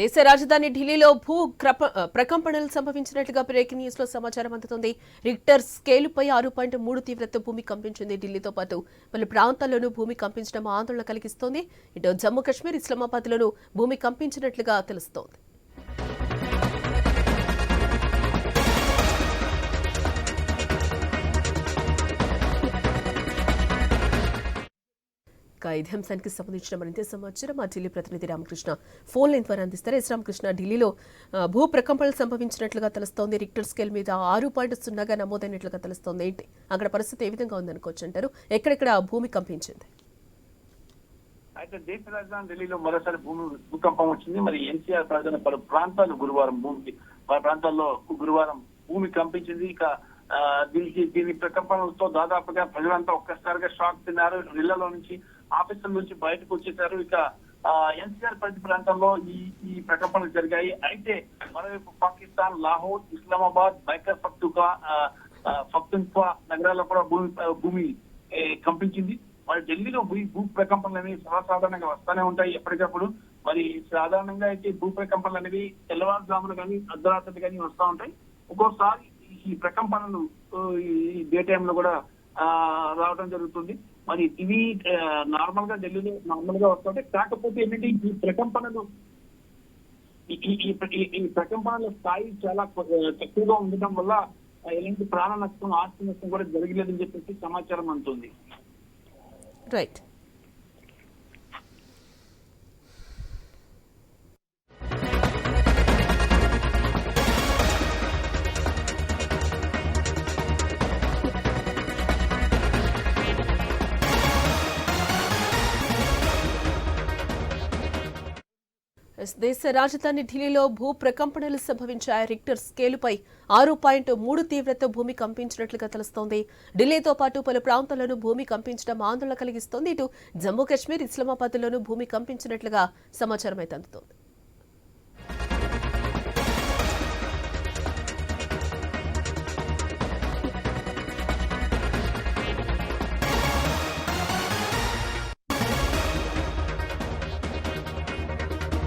దేశ రాజధాని ఢిల్లీలో ప్రకంపనలు సంభవించినట్లుగా బ్రేకింగ్ న్యూస్ లో సమాచారం అందుతుంది. రిక్టర్ స్కేలుపై 6.3 తీవ్రత భూమి కంపించింది. ఢిల్లీతో పాటు పలు ప్రాంతాల్లోనూ భూమి కంపించడం ఆందోళన కలిగిస్తోంది. ఇటు జమ్మూ కాశ్మీర్, ఇస్లామాబాద్ లోనూ భూమి కంపించినట్లుగా తెలుస్తోంది. ఇదే అంశానికి సంబంధించిన మరింత సమాచారం మా ఢిల్లీ ప్రతినిధి రామకృష్ణ ఫోన్ లైన్ ద్వారా అందిస్తారు. రామకృష్ణ, ఢిల్లీలో భూ ప్రకంపనలు సంభవించినట్లుగా తెలుస్తోంది. రిక్టర్ స్కేల్ మీద 6.0గా నమోదైనట్లుగా తెలుస్తోంది. ఏంటి అక్కడ పరిస్థితి ఏ విధంగా ఉందనుకోవచ్చు అంటారు? ఎక్కడెక్కడ భూమి కంపించింది? అయితే దేశ రాజధాని ఢిల్లీలో మరోసారి భూకంపం వచ్చింది. మరి ఎన్సీఆర్ ప్రజల పలు ప్రాంతాలు ప్రాంతాల్లో గురువారం భూమి కంపించింది. ఇక దీని ప్రకంపనలతో దాదాపుగా ప్రజలంతా ఒక్కసారిగా షాక్ తిన్నారు. ఇళ్లలో నుంచి, ఆఫీసుల నుంచి బయటకు వచ్చేసారు. ఇక ఎన్సీఆర్ పరిధి ప్రాంతంలో ఈ ప్రకంపనలు జరిగాయి. అయితే మరోవైపు పాకిస్తాన్, లాహోర్, ఇస్లామాబాద్, బైకర్ పఖ్తూన్ఖ్వా నగరాల్లో కూడా భూమి కంపించింది. మరి ఢిల్లీలో భూ ప్రకంపనలు అనేవి సర్వసాధారణంగా వస్తూనే ఉంటాయి ఎప్పటికప్పుడు. మరి సాధారణంగా అయితే భూ ప్రకంపనలు అనేవి తెల్లవారుజాములు కానీ అర్ధరాత్రి కానీ వస్తూ ఉంటాయి. ఒక్కోసారి ఈ ప్రకంపనలు ఈ డే టైంలో కూడా రావడం జరుగుతుంది. మరి ఇవి నార్మల్ గా ఢిల్లీలో నార్మల్ గా వస్తుంటాయి. కాకపోతే ఏంటంటే ఈ ప్రకంపనలు ఈ ప్రకంపనల స్థాయి చాలా తక్కువగా ఉండటం వల్ల ఎలాంటి ప్రాణ నష్టం, ఆస్తి నష్టం కూడా జరగలేదని చెప్పేసి సమాచారం అందుతుంది. రైట్. దేశ రాజధాని ఢిల్లీలో భూ ప్రకంపనలు సంభవించాయి. రిక్టర్ స్కేలుపై 6.3 తీవ్రత భూమి కంపించినట్లుగా తెలుస్తోంది. ఢిల్లీతో పాటు పలు ప్రాంతాల్లోనూ భూమి కంపించడం ఆందోళన కలిగిస్తోంది. ఇటు జమ్మూ కాశ్మీర్, ఇస్లామాబాద్ లోనూ భూమి కంపించినట్లుగా సమాచారం అయితే అందుతోంది.